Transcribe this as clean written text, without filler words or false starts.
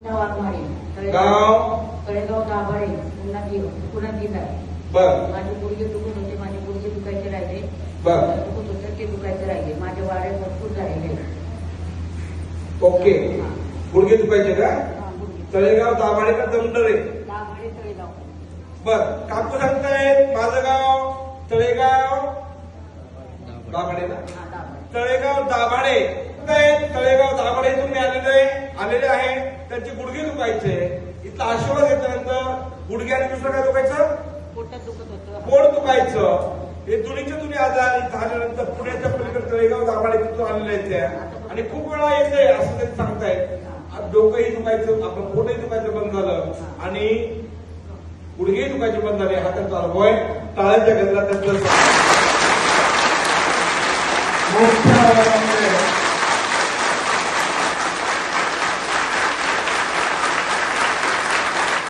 गाव तळेगाव दाभाडे पुन्हा जिल्हा बर माझे गुडघे दुखत होते, माझे गुडघे दुखायचे राहिले, बर दुखत होते ते दुखायचे राहिले, माझे वारे भरपूर झालेले. ओके गुडघे दुखायचे का? गुडघे तळेगाव दाभाडे का दमदरे? दाभाडे तळेगाव. बर काकू सांगतायत माझं गाव तळेगाव दाभाडे ना? दाभाडे तळेगाव दाभाडे तळेगाव दाभाडे तुम्ही आलेले आहे. त्यांचे गुडघे दुखायचे. इथला आशीर्वाद घेतल्यानंतर गुडघे आणि दुसरं काय दुखायचं? पोटात दुखत होतं, पोट दुखायचं. हे दोन्ही आजार इथं आल्यानंतर पुण्याच्या पलीकडे तळेगाव दाभाडे तिथून आलेले आहेत त्या आणि खूप वेळा येते असं त्यांनी सांगतायत. डोकंही दुखायचं, आपलं पोटही दुखायचं बंद झालं आणि गुडघेही दुखायचे बंद झाले. हा त्यांचा अनुभव आहे. टाळ्यांच्या गजरात त्यांचं